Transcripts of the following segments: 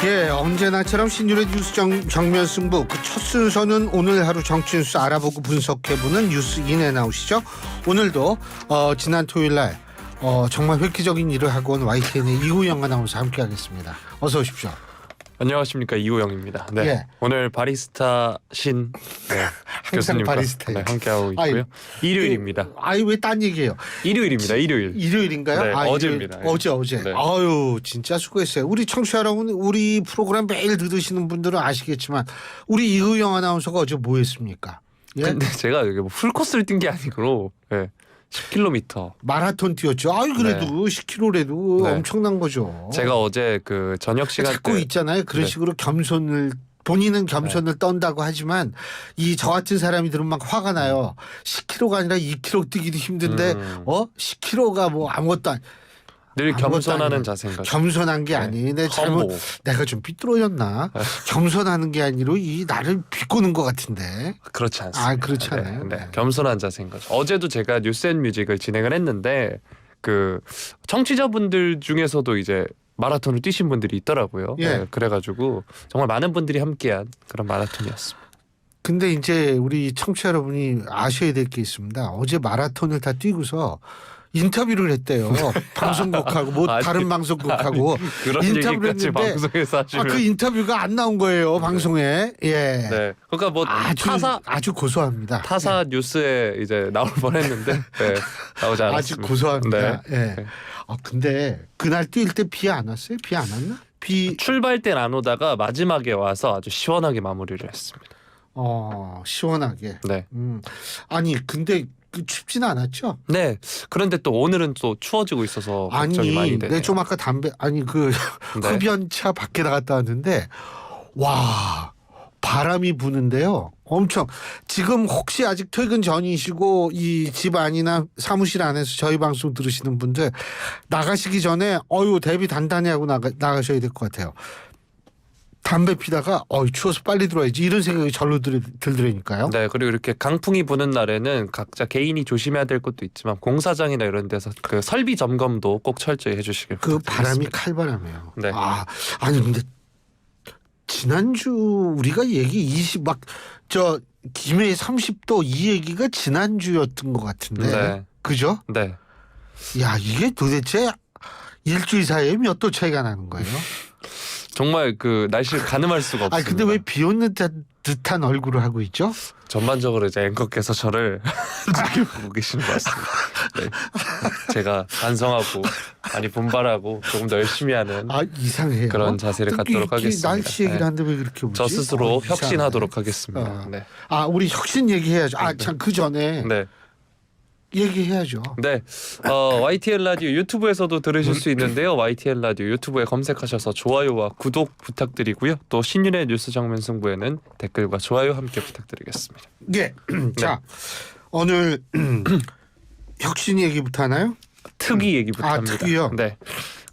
예, 언제나처럼 신율의 뉴스 정면 승부. 그 첫 순서는 오늘 하루 정치 뉴스 알아보고 분석해보는 뉴스인에 나오시죠. 오늘도 지난 토요일날 정말 획기적인 일을 하고 온 YTN의 이우영 아나운서 함께하겠습니다. 어서 오십시오. 안녕하십니까, 이우영입니다. 네, 예. 오늘 바리스타 신 교수님과 바리스타예요. 함께하고 있고요. 아이, 일요일입니다. 아이 왜 딴 얘기예요? 일요일입니다. 일요일. 일요일인가요? 네, 어제입니다. 어제. 네. 아유, 진짜 수고했어요. 우리 청취자 여러분, 우리 프로그램 매일 들으시는 분들은 아시겠지만 우리 이우영 아나운서가 어제 뭐 했습니까? 예? 근데 제가 이게 뭐 풀코스를 뛴 게 아니고 10km. 마라톤 뛰었죠. 아유, 그래도 10km라도 네. 엄청난 거죠. 제가 어제 그 저녁 시간 자꾸 때 있잖아요. 그런 네. 식으로 본인은 겸손을 떤다고 하지만 저 같은 사람이 들으면 막 화가 나요. 10km가 아니라 2km 뛰기도 힘든데 10km가 뭐 아무것도 늘 아무것도 겸손하는 아니라 자세인 거죠. 겸손한 게 아니. 내가 좀 삐뚤어졌나? 겸손하는 게 아니라 나를 비꼬는 것 같은데. 그렇지 않습니다. 그렇지 않아요. 네. 겸손한 자세인 거죠. 어제도 제가 뉴스앤뮤직을 진행을 했는데 그 청취자분들 중에서도 이제 마라톤을 뛰신 분들이 있더라고요. 예. 네, 그래가지고 정말 많은 분들이 함께한 그런 마라톤이었습니다. 근데 이제 우리 청취자 여러분이 아셔야 될 게 있습니다. 어제 마라톤을 다 뛰고서 인터뷰를 했대요. 방송국하고 아니, 다른 방송국하고 그런 인터뷰를 얘기까지 했는데 방송에서 하시면 그 인터뷰가 안 나온 거예요. 방송에. 예. 네. 그러니까 뭐 아주 고소합니다. 타사 뉴스에 이제 나올 뻔했는데 나오지 않았습니다. 아주 고소합니다. 네. 예. 근데 그날 뛸 때 비 안 왔어요? 비 안 왔나? 출발 때는 안 오다가 마지막에 와서 아주 시원하게 마무리를 했습니다. 시원하게. 네. 아니 근데 춥지는 않았죠? 네. 그런데 또 오늘은 또 추워지고 있어서 걱정이 많이 되네요. 좀 아까 네. 흡연차 밖에 나갔다 왔는데 와 바람이 부는데요. 엄청 지금 혹시 아직 퇴근 전이시고 이 집 안이나 사무실 안에서 저희 방송 들으시는 분들 나가시기 전에 대비 단단히 하고 나가셔야 될 것 같아요. 담배 피다가 추워서 빨리 들어와야지 이런 생각이 절로 들더라니까요. 네, 그리고 이렇게 강풍이 부는 날에는 각자 개인이 조심해야 될 것도 있지만 공사장이나 이런 데서 그 설비 점검도 꼭 철저히 해주시길 부탁드리겠습니다. 바람이 칼바람이에요. 네. 아니 근데 지난주 우리가 얘기 김해 30도 이 얘기가 지난주였던 것 같은데. 네. 그죠? 네. 야, 이게 도대체 일주일 사이에 몇 도 차이가 나는 거예요? 정말 그 날씨를 가늠할 수가 없습니다. 근데 왜 비 오는 듯한 얼굴을 하고 있죠? 전반적으로 이제 앵커께서 저를 지켜보고 계시는 것 같습니다. 네. 제가 반성하고 많이 분발하고 조금 더 열심히 하는 이상해요. 그런 자세를 갖도록 하겠습니다. 날씨 얘기를 하는데 왜 그렇게 오지? 저 스스로 이상하네. 혁신하도록 하겠습니다. 네. 우리 혁신 얘기해야죠. 참 그 전에 네. 얘기해야죠. 네, YTN 라디오 유튜브에서도 들으실 수 있는데요. YTN 라디오 유튜브에 검색하셔서 좋아요와 구독 부탁드리고요. 또 신윤의 뉴스 정면 승부에는 댓글과 좋아요 함께 부탁드리겠습니다. 네. 자, 오늘 혁신 얘기부터 하나요? 특위 얘기부터 합니다. 특위요? 네,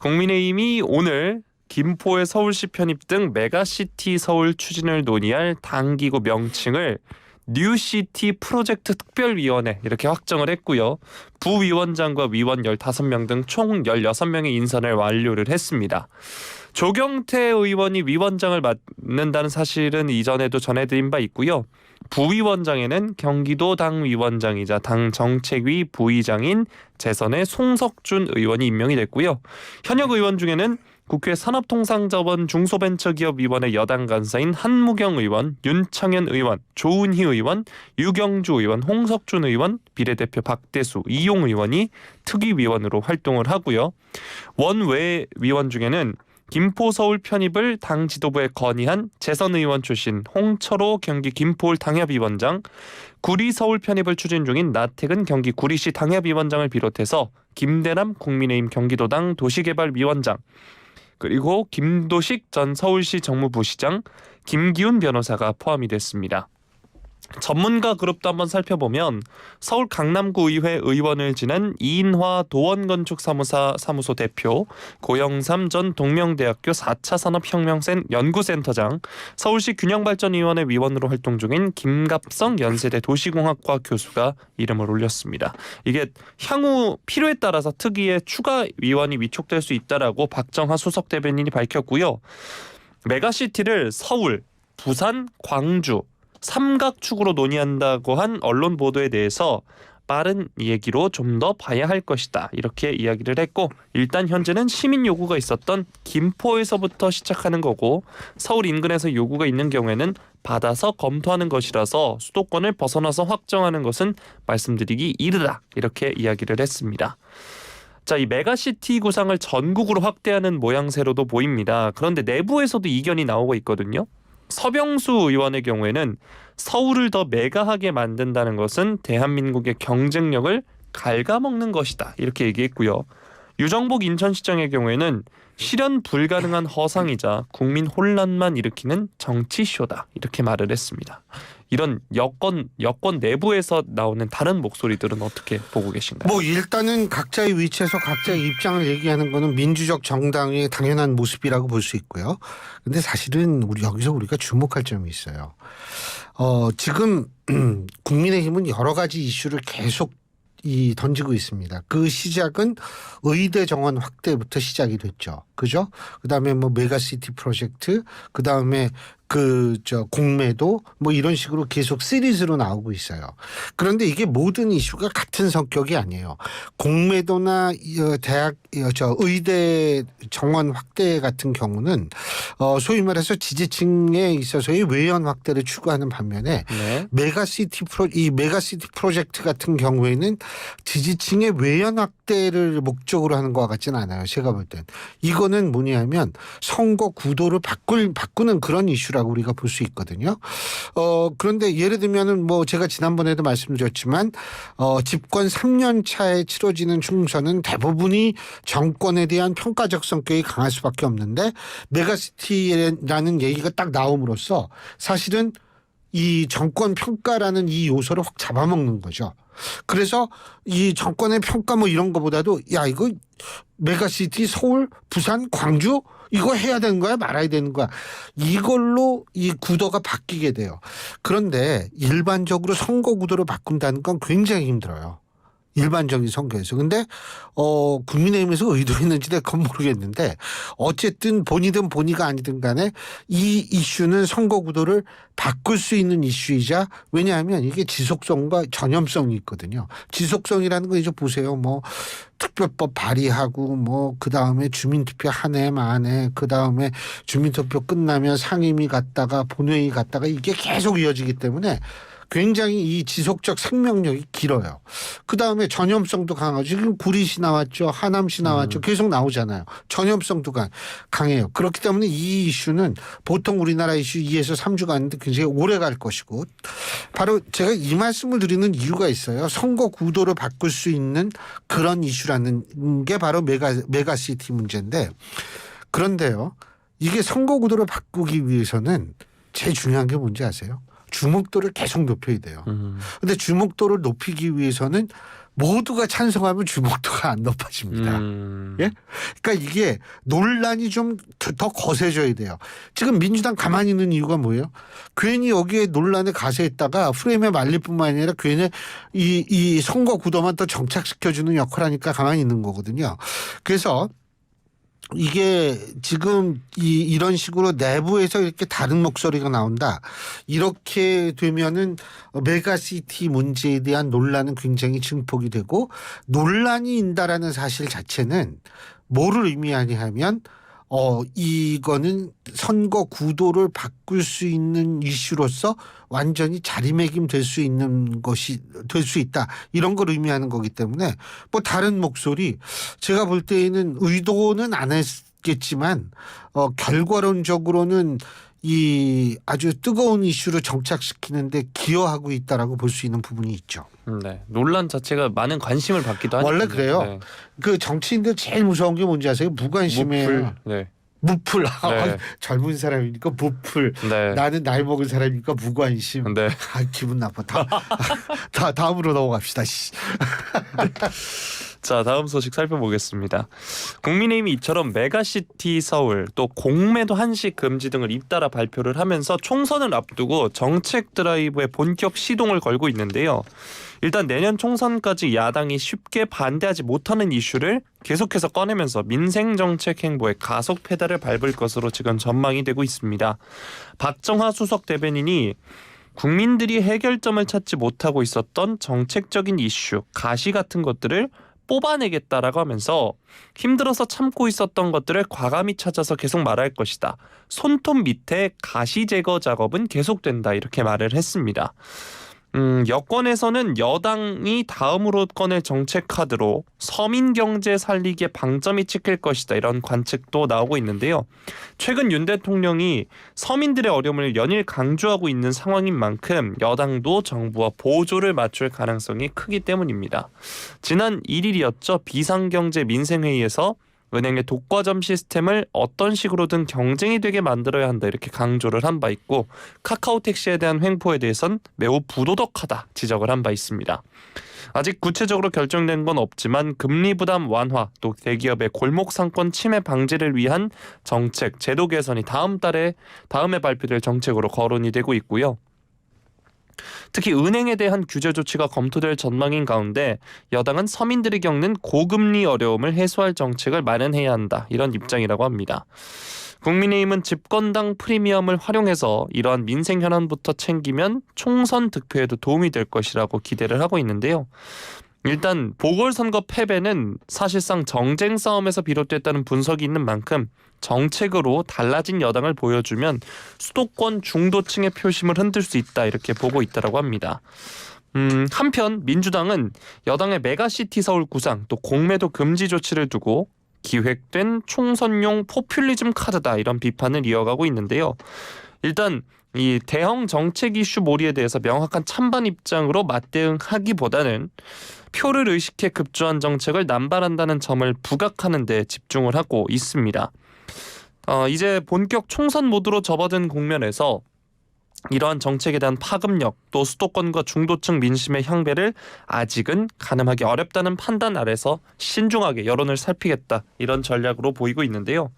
국민의힘이 오늘 김포의 서울시 편입 등 메가시티 서울 추진을 논의할 당기구 명칭을 뉴시티 프로젝트 특별위원회 이렇게 확정을 했고요. 부위원장과 위원 15명 등 총 16명의 인선을 완료를 했습니다. 조경태 의원이 위원장을 맡는다는 사실은 이전에도 전해드린 바 있고요. 부위원장에는 경기도당 위원장이자 당 정책위 부의장인 재선의 송석준 의원이 임명이 됐고요. 현역 의원 중에는 국회 산업통상자원 중소벤처기업위원회 여당 간사인 한무경 의원, 윤창현 의원, 조은희 의원, 유경주 의원, 홍석준 의원, 비례대표 박대수, 이용 의원이 특위위원으로 활동을 하고요. 원외 위원 중에는 김포 서울 편입을 당 지도부에 건의한 재선 의원 출신 홍철호 경기 김포울 당협위원장, 구리 서울 편입을 추진 중인 나택은 경기 구리시 당협위원장을 비롯해서 김대남 국민의힘 경기도당 도시개발위원장, 그리고 김도식 전 서울시 정무부시장, 김기훈 변호사가 포함이 됐습니다. 전문가 그룹도 한번 살펴보면 서울 강남구 의회 의원을 지낸 이인화 도원건축사무사 사무소 대표, 고영삼 전 동명대학교 4차 산업혁명센 연구센터장, 서울시 균형발전위원회 위원으로 활동 중인 김갑성 연세대 도시공학과 교수가 이름을 올렸습니다. 이게 향후 필요에 따라서 특위에 추가 위원이 위촉될 수 있다라고 박정하 수석 대변인이 밝혔고요. 메가시티를 서울, 부산, 광주 삼각축으로 논의한다고 한 언론 보도에 대해서 빠른 얘기로 좀 더 봐야 할 것이다 이렇게 이야기를 했고, 일단 현재는 시민 요구가 있었던 김포에서부터 시작하는 거고 서울 인근에서 요구가 있는 경우에는 받아서 검토하는 것이라서 수도권을 벗어나서 확정하는 것은 말씀드리기 이르다 이렇게 이야기를 했습니다. 자, 이 메가시티 구상을 전국으로 확대하는 모양새로도 보입니다. 그런데 내부에서도 이견이 나오고 있거든요. 서병수 의원의 경우에는 서울을 더 메가하게 만든다는 것은 대한민국의 경쟁력을 갉아먹는 것이다 이렇게 얘기했고요. 유정복 인천시장의 경우에는 실현 불가능한 허상이자 국민 혼란만 일으키는 정치쇼다 이렇게 말을 했습니다. 이런 여권 내부에서 나오는 다른 목소리들은 어떻게 보고 계신가요? 뭐 일단은 각자의 위치에서 각자의 입장을 얘기하는 거는 민주적 정당의 당연한 모습이라고 볼 수 있고요. 근데 사실은 여기서 우리가 주목할 점이 있어요. 지금 국민의힘은 여러 가지 이슈를 계속 던지고 있습니다. 그 시작은 의대 정원 확대부터 시작이 됐죠. 그죠? 그다음에 뭐 메가시티 프로젝트, 그다음에 공매도 뭐 이런 식으로 계속 시리즈로 나오고 있어요. 그런데 이게 모든 이슈가 같은 성격이 아니에요. 공매도나 의대 정원 확대 같은 경우는 소위 말해서 지지층에 있어서의 외연 확대를 추구하는 반면에 네. 메가시티 프로젝트 같은 경우에는 지지층의 외연 확대를 목적으로 하는 것 같지는 않아요. 제가 볼 땐. 이거는 뭐냐면 선거 구도를 바꾸는 그런 이슈라고 우리가 볼 수 있거든요. 그런데 예를 들면은 뭐 제가 지난번에도 말씀드렸지만 집권 3년 차에 치러지는 총선은 대부분이 정권에 대한 평가적 성격이 강할 수밖에 없는데 메가시티라는 얘기가 딱 나옴으로써 사실은 이 정권 평가라는 이 요소를 확 잡아먹는 거죠. 그래서 이 정권의 평가 뭐 이런 거보다도 야 이거 메가시티 서울, 부산, 광주 이거 해야 되는 거야 말아야 되는 거야 이걸로 이 구도가 바뀌게 돼요. 그런데 일반적으로 선거 구도를 바꾼다는 건 굉장히 힘들어요. 일반적인 선거에서. 근데 국민의힘에서 의도했는지는 그건 모르겠는데 어쨌든 본이든 본의가 아니든 간에 이 이슈는 선거 구도를 바꿀 수 있는 이슈이자, 왜냐하면 이게 지속성과 전염성이 있거든요. 지속성이라는 거 이제 보세요. 뭐 특별법 발의하고 뭐 그다음에 주민투표 한 해 만에 그다음에 주민투표 끝나면 상임위 갔다가 본회의 갔다가 이게 계속 이어지기 때문에 굉장히 이 지속적 생명력이 길어요. 그다음에 전염성도 강하죠. 지금 구리시 나왔죠. 하남시 나왔죠. 계속 나오잖아요. 전염성도 강해요. 그렇기 때문에 이 이슈는 보통 우리나라 이슈 2에서 3주 가는데 굉장히 오래 갈 것이고, 바로 제가 이 말씀을 드리는 이유가 있어요. 선거 구도를 바꿀 수 있는 그런 이슈라는 게 바로 메가시티 문제인데, 그런데요. 이게 선거 구도를 바꾸기 위해서는 제일 중요한 게 뭔지 아세요? 주목도를 계속 높여야 돼요. 그런데 주목도를 높이기 위해서는 모두가 찬성하면 주목도가 안 높아집니다. 예? 그러니까 이게 논란이 좀 더 거세져야 돼요. 지금 민주당 가만히 있는 이유가 뭐예요? 괜히 여기에 논란에 가세했다가 프레임에 말릴 뿐만 아니라 괜히 이 선거 구도만 더 정착시켜주는 역할을 하니까 가만히 있는 거거든요. 그래서 이게 지금 이런 식으로 내부에서 이렇게 다른 목소리가 나온다. 이렇게 되면은 메가시티 문제에 대한 논란은 굉장히 증폭이 되고, 논란이 인다라는 사실 자체는 뭐를 의미하냐 하면 이거는 선거 구도를 바꿀 수 있는 이슈로서 완전히 자리매김 될 수 있는 것이 될 수 있다. 이런 걸 의미하는 거기 때문에 뭐 다른 목소리, 제가 볼 때에는 의도는 안 했겠지만 결과론적으로는 이 아주 뜨거운 이슈를 정착시키는데 기여하고 있다라고 볼 수 있는 부분이 있죠. 네, 논란 자체가 많은 관심을 받기도 하니까. 원래 그래요. 네. 그 정치인들 제일 무서운 게 뭔지 아세요? 무관심이에요. 무풀. 네. 무풀. 네. 젊은 사람이니까 무풀. 네. 나는 나이 먹은 사람이니까 무관심. 네. 기분 나빠. 다음으로 넘어갑시다. 자, 다음 소식 살펴보겠습니다. 국민의힘이 이처럼 메가시티 서울 또 공매도 한식 금지 등을 잇따라 발표를 하면서 총선을 앞두고 정책 드라이브에 본격 시동을 걸고 있는데요. 일단 내년 총선까지 야당이 쉽게 반대하지 못하는 이슈를 계속해서 꺼내면서 민생정책 행보에 가속 페달을 밟을 것으로 지금 전망이 되고 있습니다. 박정하 수석 대변인이 국민들이 해결점을 찾지 못하고 있었던 정책적인 이슈, 가시 같은 것들을 뽑아내겠다라고 하면서 힘들어서 참고 있었던 것들을 과감히 찾아서 계속 말할 것이다. 손톱 밑에 가시 제거 작업은 계속된다. 이렇게 말을 했습니다. 여권에서는 여당이 다음으로 꺼낼 정책 카드로 서민 경제 살리기에 방점이 찍힐 것이다. 이런 관측도 나오고 있는데요. 최근 윤 대통령이 서민들의 어려움을 연일 강조하고 있는 상황인 만큼 여당도 정부와 보조를 맞출 가능성이 크기 때문입니다. 지난 1일이었죠. 비상경제 민생회의에서 은행의 독과점 시스템을 어떤 식으로든 경쟁이 되게 만들어야 한다 이렇게 강조를 한 바 있고 카카오 택시에 대한 횡포에 대해선 매우 부도덕하다 지적을 한 바 있습니다. 아직 구체적으로 결정된 건 없지만 금리 부담 완화 또 대기업의 골목 상권 침해 방지를 위한 정책 제도 개선이 다음에 발표될 정책으로 거론이 되고 있고요. 특히 은행에 대한 규제 조치가 검토될 전망인 가운데 여당은 서민들이 겪는 고금리 어려움을 해소할 정책을 마련해야 한다. 이런 입장이라고 합니다. 국민의힘은 집권당 프리미엄을 활용해서 이러한 민생 현안부터 챙기면 총선 득표에도 도움이 될 것이라고 기대를 하고 있는데요. 일단 보궐선거 패배는 사실상 정쟁 싸움에서 비롯됐다는 분석이 있는 만큼 정책으로 달라진 여당을 보여주면 수도권 중도층의 표심을 흔들 수 있다 이렇게 보고 있다고 합니다. 한편 민주당은 여당의 메가시티 서울 구상 또 공매도 금지 조치를 두고 기획된 총선용 포퓰리즘 카드다 이런 비판을 이어가고 있는데요. 일단 이 대형 정책 이슈 몰이에 대해서 명확한 찬반 입장으로 맞대응하기보다는 표를 의식해 급조한 정책을 남발한다는 점을 부각하는 데 집중을 하고 있습니다. 이제 본격 총선 모드로 접어든 국면에서 이러한 정책에 대한 파급력 또 수도권과 중도층 민심의 향배를 아직은 가늠하기 어렵다는 판단 아래서 신중하게 여론을 살피겠다 이런 전략으로 보이고 있는데요.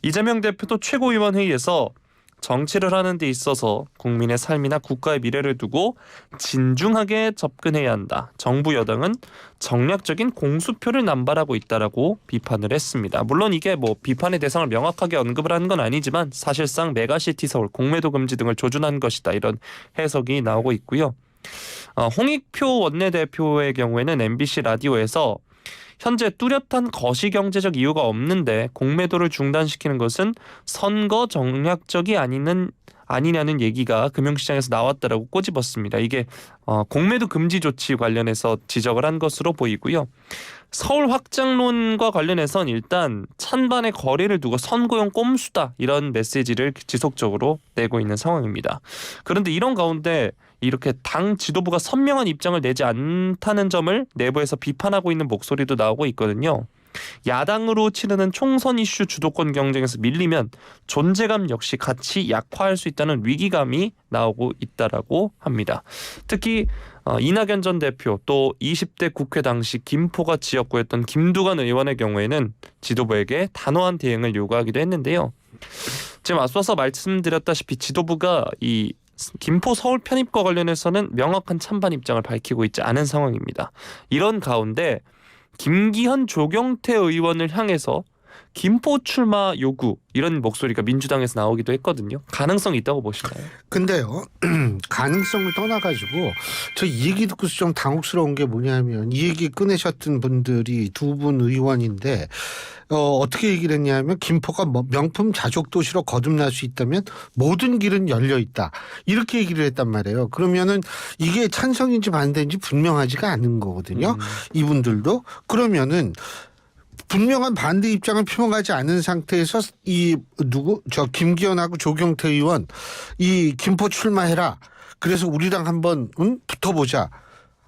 이재명 대표도 최고위원회의에서 정치를 하는 데 있어서 국민의 삶이나 국가의 미래를 두고 진중하게 접근해야 한다. 정부 여당은 정략적인 공수표를 남발하고 있다라고 비판을 했습니다. 물론 이게 뭐 비판의 대상을 명확하게 언급을 하는 건 아니지만 사실상 메가시티 서울 공매도 금지 등을 조준한 것이다. 이런 해석이 나오고 있고요. 홍익표 원내대표의 경우에는 MBC 라디오에서 현재 뚜렷한 거시경제적 이유가 없는데 공매도를 중단시키는 것은 선거 정략적이 아니냐는 얘기가 금융시장에서 나왔다라고 꼬집었습니다. 이게 공매도 금지 조치 관련해서 지적을 한 것으로 보이고요. 서울 확장론과 관련해서는 일단 찬반의 거리를 두고 선거용 꼼수다 이런 메시지를 지속적으로 내고 있는 상황입니다. 그런데 이런 가운데 이렇게 당 지도부가 선명한 입장을 내지 않다는 점을 내부에서 비판하고 있는 목소리도 나오고 있거든요. 야당으로 치르는 총선 이슈 주도권 경쟁에서 밀리면 존재감 역시 같이 약화할 수 있다는 위기감이 나오고 있다라고 합니다. 특히 이낙연 전 대표 또 20대 국회 당시 김포가 지역구였던 김두관 의원의 경우에는 지도부에게 단호한 대응을 요구하기도 했는데요. 지금 앞서서 말씀드렸다시피 지도부가 이 김포 서울 편입과 관련해서는 명확한 찬반 입장을 밝히고 있지 않은 상황입니다. 이런 가운데 김기현 조경태 의원을 향해서 김포 출마 요구 이런 목소리가 민주당에서 나오기도 했거든요. 가능성이 있다고 보시나요? 근데요. 가능성을 떠나가지고 저 이 얘기 듣고서 좀 당혹스러운 게 뭐냐면 이 얘기 꺼내셨던 분들이 두 분 의원인데 어떻게 얘기를 했냐면 김포가 명품 자족도시로 거듭날 수 있다면 모든 길은 열려 있다. 이렇게 얘기를 했단 말이에요. 그러면은 이게 찬성인지 반대인지 분명하지가 않은 거거든요. 이분들도. 그러면은 분명한 반대 입장을 표명하지 않은 상태에서 김기현하고 조경태 의원 이 김포 출마해라. 그래서 우리랑 한번 붙어보자.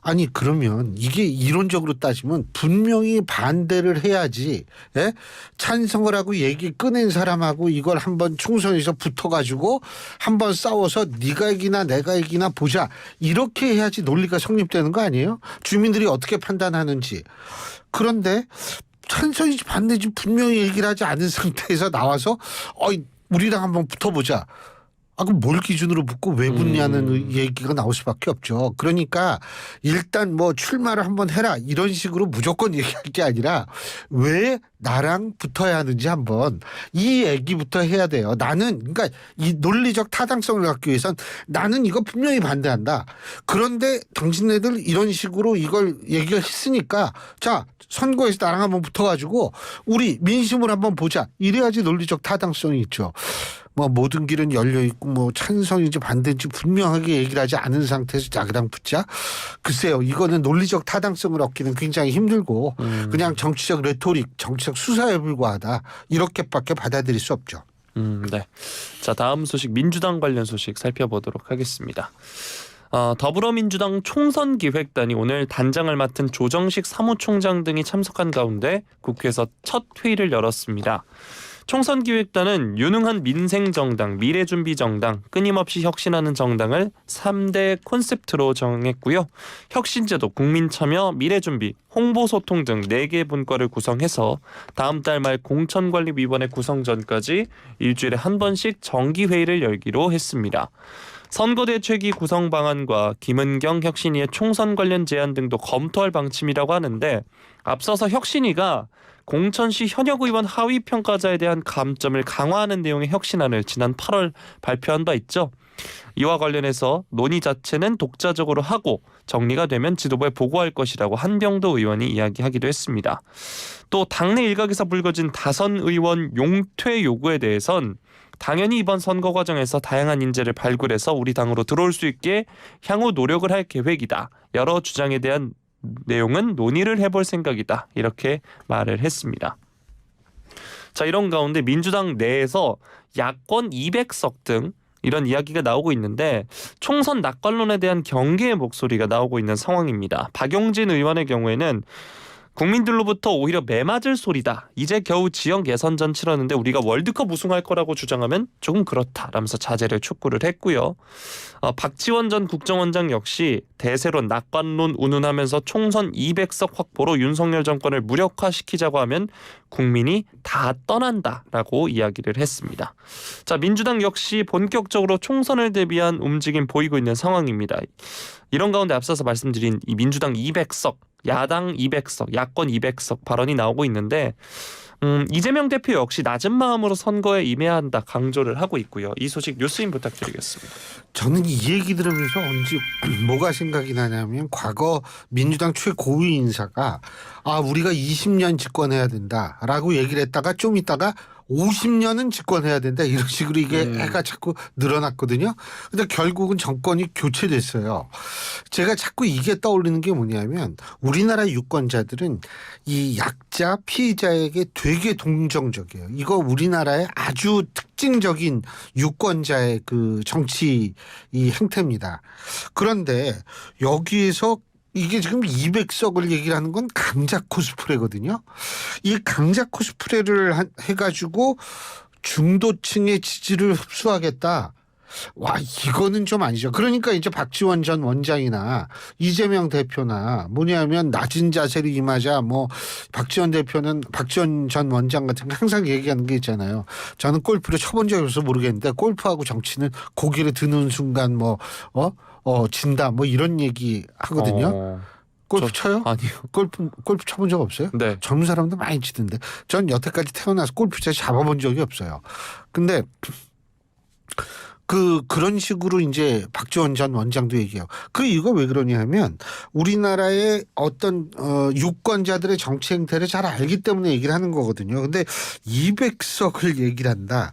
아니 그러면 이게 이론적으로 따지면 분명히 반대를 해야지. 예? 찬성을 하고 얘기 꺼낸 사람하고 이걸 한번 총선에서 붙어가지고 한번 싸워서 네가 이기나 내가 이기나 보자. 이렇게 해야지 논리가 성립되는 거 아니에요? 주민들이 어떻게 판단하는지. 그런데 찬성인지 반대인지 분명히 얘기를 하지 않은 상태에서 나와서 우리랑 한번 붙어보자. 그럼 뭘 기준으로 붙고 왜 붙냐는 얘기가 나올 수밖에 없죠. 그러니까 일단 뭐 출마를 한번 해라 이런 식으로 무조건 얘기할 게 아니라 왜 나랑 붙어야 하는지 한번 이 얘기부터 해야 돼요. 나는 그러니까 이 논리적 타당성을 갖기 위해선 나는 이거 분명히 반대한다. 그런데 당신네들 이런 식으로 이걸 얘기를 했으니까 자 선거에서 나랑 한번 붙어가지고 우리 민심을 한번 보자. 이래야지 논리적 타당성이 있죠. 뭐 모든 길은 열려 있고 뭐 찬성인지 반대인지 분명하게 얘기를 하지 않은 상태에서 자기랑 붙자. 글쎄요, 이거는 논리적 타당성을 얻기는 굉장히 힘들고 그냥 정치적 레토릭, 정치적 수사에 불과하다 이렇게밖에 받아들일 수 없죠. 네. 자, 다음 소식 민주당 관련 소식 살펴보도록 하겠습니다. 더불어민주당 총선기획단이 오늘 단장을 맡은 조정식 사무총장 등이 참석한 가운데 국회에서 첫 회의를 열었습니다. 총선기획단은 유능한 민생정당, 미래준비정당, 끊임없이 혁신하는 정당을 3대 콘셉트로 정했고요. 혁신제도, 국민참여, 미래준비, 홍보소통 등 4개 분과를 구성해서 다음 달 말 공천관리위원회 구성 전까지 일주일에 한 번씩 정기회의를 열기로 했습니다. 선거대책위 구성 방안과 김은경 혁신위의 총선 관련 제안 등도 검토할 방침이라고 하는데 앞서서 혁신위가 공천시 현역 의원 하위 평가자에 대한 감점을 강화하는 내용의 혁신안을 지난 8월 발표한 바 있죠. 이와 관련해서 논의 자체는 독자적으로 하고 정리가 되면 지도부에 보고할 것이라고 한병도 의원이 이야기하기도 했습니다. 또 당내 일각에서 불거진 다선 의원 용퇴 요구에 대해선 당연히 이번 선거 과정에서 다양한 인재를 발굴해서 우리 당으로 들어올 수 있게 향후 노력을 할 계획이다. 여러 주장에 대한 내용은 논의를 해볼 생각이다. 이렇게 말을 했습니다. 자, 이런 가운데 민주당 내에서 야권 200석 등 이런 이야기가 나오고 있는데 총선 낙관론에 대한 경계의 목소리가 나오고 있는 상황입니다. 박용진 의원의 경우에는 국민들로부터 오히려 매맞을 소리다. 이제 겨우 지역 예선전 치렀는데 우리가 월드컵 우승할 거라고 주장하면 조금 그렇다라면서 자제를 촉구를 했고요. 박지원 전 국정원장 역시 대세론 낙관론 운운하면서 총선 200석 확보로 윤석열 정권을 무력화시키자고 하면 국민이 다 떠난다라고 이야기를 했습니다. 자, 민주당 역시 본격적으로 총선을 대비한 움직임 보이고 있는 상황입니다. 이런 가운데 앞서서 말씀드린 이 민주당 200석, 야당 200석, 야권 200석 발언이 나오고 있는데 이재명 대표 역시 낮은 마음으로 선거에 임해야 한다 강조를 하고 있고요. 이 소식 뉴스인 부탁드리겠습니다. 저는 이 얘기 들으면서 언제 뭐가 생각이 나냐면 과거 민주당 최고위 인사가 우리가 20년 집권해야 된다라고 얘기를 했다가 좀 있다가 50년은 집권해야 된다 이런 식으로 이게 해가 자꾸 늘어났거든요. 근데 결국은 정권이 교체됐어요. 제가 자꾸 이게 떠올리는 게 뭐냐면 우리나라 유권자들은 이 약자 피해자에게 되게 동정적이에요. 이거 우리나라의 아주 특징적인 유권자의 그 정치 이 행태입니다. 그런데 여기에서 이게 지금 200석을 얘기를 하는 건 강자 코스프레거든요. 이 강자 코스프레를 해가지고 중도층의 지지를 흡수하겠다. 와, 이거는 좀 아니죠. 그러니까 이제 박지원 전 원장이나 이재명 대표나 뭐냐면 낮은 자세로 임하자 뭐 박지원 대표는 박지원 전 원장 같은 거 항상 얘기하는 게 있잖아요. 저는 골프를 쳐본 적이 없어서 모르겠는데 골프하고 정치는 고개를 드는 순간 진다 뭐 이런 얘기 하거든요. 골프 쳐요? 아니요. 골프 쳐본 적 없어요? 네. 젊은 사람도 많이 치던데 전 여태까지 태어나서 골프 채 잡아본 적이 없어요. 근데 그런 식으로 이제 박지원 전 원장도 얘기해요. 그 이유가 왜 그러냐 하면 우리나라의 어떤 유권자들의 정치 행태를 잘 알기 때문에 얘기를 하는 거거든요. 근데 200석을 얘기를 한다.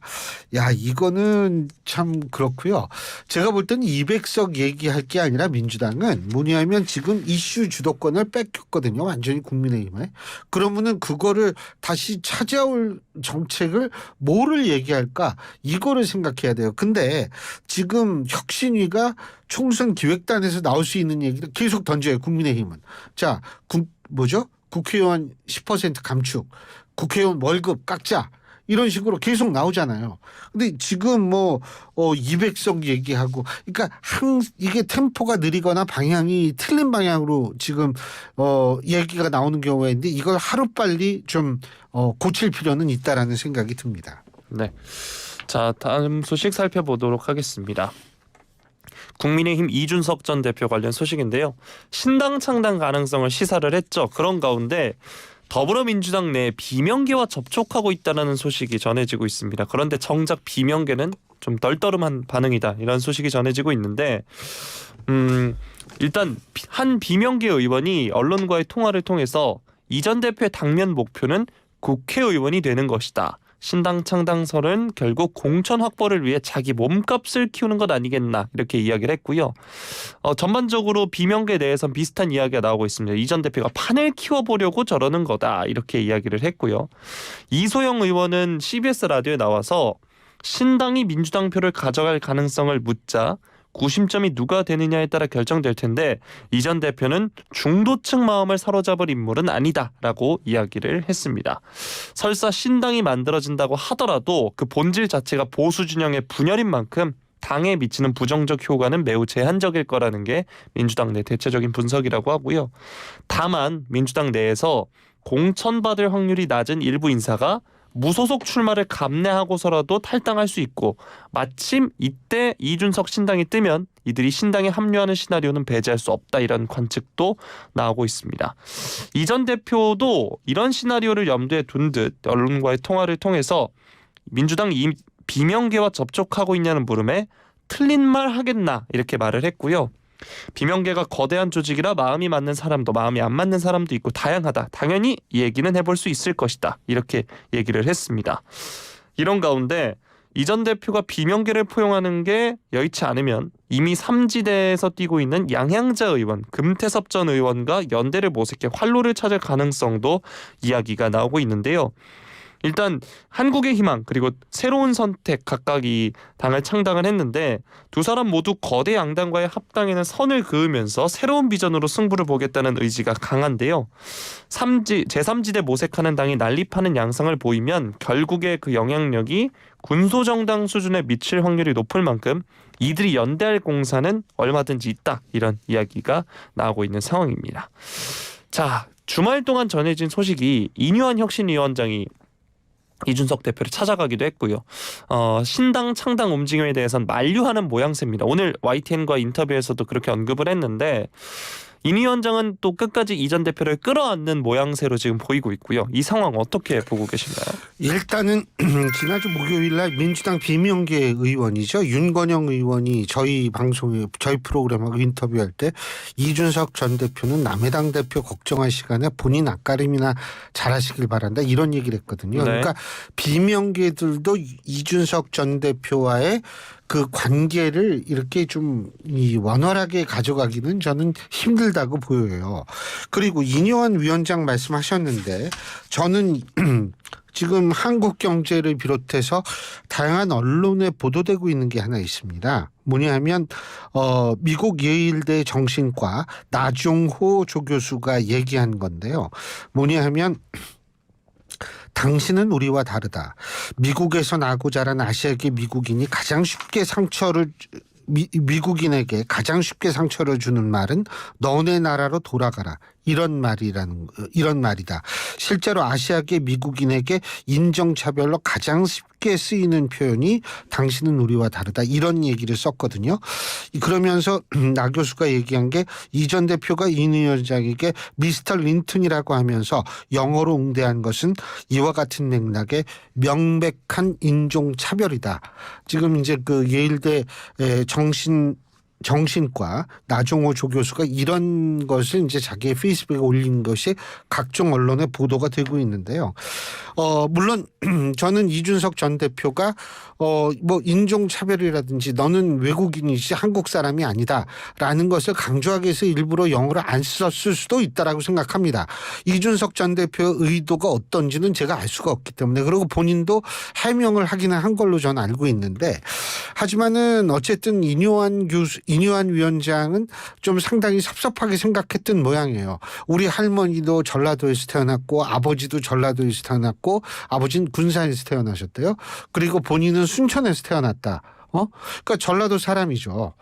야, 이거는 참 그렇고요. 제가 볼 때는 200석 얘기할 게 아니라 민주당은 뭐냐면 지금 이슈 주도권을 뺏겼거든요. 완전히 국민의힘에. 그러면은 그거를 다시 찾아올 정책을 뭐를 얘기할까? 이거를 생각해야 돼요. 근데 지금 혁신위가 총선 기획단에서 나올 수 있는 얘기를 계속 던져요. 국민의힘은. 자, 국회의원 10% 감축, 국회의원 월급 깎자. 이런 식으로 계속 나오잖아요. 근데 지금 200석 얘기하고 그러니까 이게 템포가 느리거나 방향이 틀린 방향으로 지금 얘기가 나오는 경우가 있는데 이걸 하루빨리 좀 고칠 필요는 있다라는 생각이 듭니다. 네. 자, 다음 소식 살펴보도록 하겠습니다. 국민의힘 이준석 전 대표 관련 소식인데요. 신당 창당 가능성을 시사를 했죠. 그런 가운데 더불어민주당 내 비명계와 접촉하고 있다는 소식이 전해지고 있습니다. 그런데 정작 비명계는 좀 떨떠름한 반응이다. 이런 소식이 전해지고 있는데 일단 한 비명계 의원이 언론과의 통화를 통해서 이 전 대표의 당면 목표는 국회의원이 되는 것이다. 신당 창당설은 결국 공천 확보를 위해 자기 몸값을 키우는 것 아니겠나 이렇게 이야기를 했고요. 전반적으로 비명계 내에선 비슷한 이야기가 나오고 있습니다. 이 전 대표가 판을 키워보려고 저러는 거다 이렇게 이야기를 했고요. 이소영 의원은 CBS 라디오에 나와서 신당이 민주당 표를 가져갈 가능성을 묻자 구심점이 누가 되느냐에 따라 결정될 텐데 이 전 대표는 중도층 마음을 사로잡을 인물은 아니다라고 이야기를 했습니다. 설사 신당이 만들어진다고 하더라도 그 본질 자체가 보수 진영의 분열인 만큼 당에 미치는 부정적 효과는 매우 제한적일 거라는 게 민주당 내 대체적인 분석이라고 하고요. 다만 민주당 내에서 공천받을 확률이 낮은 일부 인사가 무소속 출마를 감내하고서라도 탈당할 수 있고 마침 이때 이준석 신당이 뜨면 이들이 신당에 합류하는 시나리오는 배제할 수 없다 이런 관측도 나오고 있습니다. 이 전 대표도 이런 시나리오를 염두에 둔 듯 언론과의 통화를 통해서 민주당 이 비명계와 접촉하고 있냐는 물음에 틀린 말 하겠나 이렇게 말을 했고요. 비명계가 거대한 조직이라 마음이 맞는 사람도 마음이 안 맞는 사람도 있고 다양하다. 당연히 이 얘기는 해볼 수 있을 것이다. 이렇게 얘기를 했습니다. 이런 가운데 이 전 대표가 비명계를 포용하는 게 여의치 않으면 이미 3지대에서 뛰고 있는 양향자 의원, 금태섭 전 의원과 연대를 모색해 활로를 찾을 가능성도 이야기가 나오고 있는데요. 일단 한국의 희망 그리고 새로운 선택 각각이 당을 창당을 했는데 두 사람 모두 거대 양당과의 합당에는 선을 그으면서 새로운 비전으로 승부를 보겠다는 의지가 강한데요. 제3지대 모색하는 당이 난립하는 양상을 보이면 결국에 그 영향력이 군소정당 수준에 미칠 확률이 높을 만큼 이들이 연대할 공사는 얼마든지 있다. 이런 이야기가 나오고 있는 상황입니다. 자, 주말 동안 전해진 소식이 이뉴한 혁신위원장이 이준석 대표를 찾아가기도 했고요. 신당 창당 움직임에 대해서는 만류하는 모양새입니다. 오늘 YTN과 인터뷰에서도 그렇게 언급을 했는데 임 위원장은 또 끝까지 이 전 대표를 끌어안는 모양새로 지금 보이고 있고요. 이 상황 어떻게 보고 계신가요? 일단은 지난주 목요일날 민주당 비명계 의원이죠. 윤건영 의원이 저희 방송에 저희 프로그램하고 인터뷰할 때 이준석 전 대표는 남의 당 대표 걱정할 시간에 본인 앞가림이나 잘하시길 바란다 이런 얘기를 했거든요. 네. 그러니까 비명계들도 이준석 전 대표와의 그 관계를 이렇게 좀 원활하게 가져가기는 저는 힘들다고 보여요. 그리고 이뇨한 위원장 말씀하셨는데 저는 지금 한국경제를 비롯해서 다양한 언론에 보도되고 있는 게 하나 있습니다. 뭐냐 하면 미국 예일대 정신과 나종호 조교수가 얘기한 건데요. 뭐냐 하면 당신은 우리와 다르다. 미국에서 나고 자란 아시아계 미국인이 가장 쉽게 미국인에게 가장 쉽게 상처를 주는 말은 너네 나라로 돌아가라. 이런 말이다. 실제로 아시아계 미국인에게 인종차별로 가장 쉽게 쓰이는 표현이 당신은 우리와 다르다. 이런 얘기를 썼거든요. 그러면서 나 교수가 얘기한 게 이 전 대표가 이 위원장에게 미스터 린턴이라고 하면서 영어로 응대한 것은 이와 같은 맥락의 명백한 인종차별이다. 지금 이제 그 예일대 정신과 나종호 조교수가 이런 것을 이제 자기의 페이스북에 올린 것이 각종 언론에 보도가 되고 있는데요. 물론 저는 이준석 전 대표가 뭐 인종차별이라든지 너는 외국인이지 한국 사람이 아니다라는 것을 강조하기 위해서 일부러 영어를 안 썼을 수도 있다라고 생각합니다. 이준석 전 대표의 의도가 어떤지는 제가 알 수가 없기 때문에 그리고 본인도 해명을 하기는 한 걸로 저는 알고 있는데 하지만은 어쨌든 이뇨한 위원장은 좀 상당히 섭섭하게 생각했던 모양이에요. 우리 할머니도 전라도에서 태어났고 아버지도 전라도에서 태어났고 아버지는 군산에서 태어나셨대요. 그리고 본인은 순천에서 태어났다. 그러니까 전라도 사람이죠.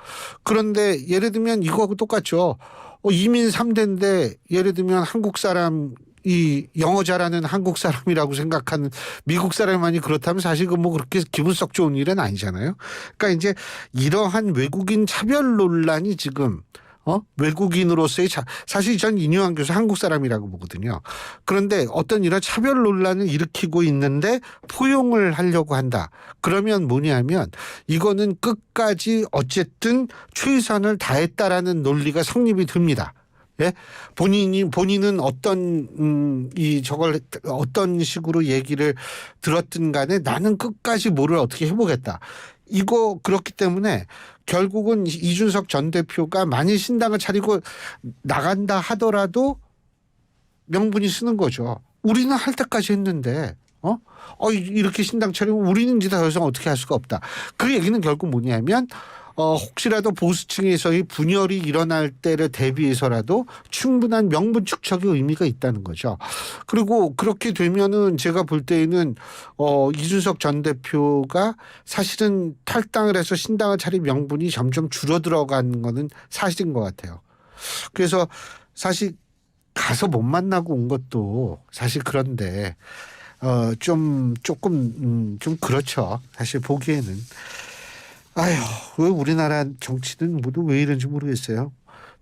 그런데 예를 들면 이거하고 똑같죠. 이민 3대인데 예를 들면 한국 사람 이 영어 잘하는 한국 사람이라고 생각하는 미국 사람만이 그렇다면 사실 그 뭐 그렇게 기분 썩 좋은 일은 아니잖아요. 그러니까 이제 이러한 외국인 차별 논란이 지금 외국인으로서의 사실 전 이뇨한 교수 한국 사람이라고 보거든요. 그런데 어떤 이런 차별 논란을 일으키고 있는데 포용을 하려고 한다. 그러면 뭐냐면 이거는 끝까지 어쨌든 최선을 다했다라는 논리가 성립이 됩니다. 예? 본인은 저걸 어떤 식으로 얘기를 들었든 간에 나는 끝까지 뭐를 어떻게 해보겠다. 이거 그렇기 때문에 결국은 이준석 전 대표가 만일 신당을 차리고 나간다 하더라도 명분이 쓰는 거죠. 우리는 할 때까지 했는데 이렇게 신당 차리면 우리는 이제 더 이상 어떻게 할 수가 없다. 그 얘기는 결국 뭐냐면 혹시라도 보수층에서의 분열이 일어날 때를 대비해서라도 충분한 명분 축적의 의미가 있다는 거죠. 그리고 그렇게 되면은 제가 볼 때에는 이준석 전 대표가 사실은 탈당을 해서 신당을 차린 명분이 점점 줄어들어가는 거는 사실인 것 같아요. 그래서 사실 가서 못 만나고 온 것도 사실 그런데 조금 그렇죠. 사실 보기에는. 아휴, 왜 우리나라 정치는 모두 왜 이런지 모르겠어요.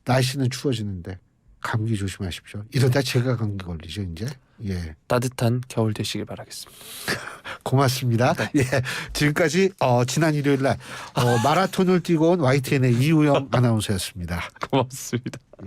날씨는 추워지는데 감기 조심하십시오. 이러다 제가 감기 걸리죠, 이제. 예. 따뜻한 겨울 되시길 바라겠습니다. 고맙습니다. 네. 예. 지금까지 지난 일요일 날 마라톤을 뛰고 온 YTN의 이우영 아나운서였습니다. 고맙습니다.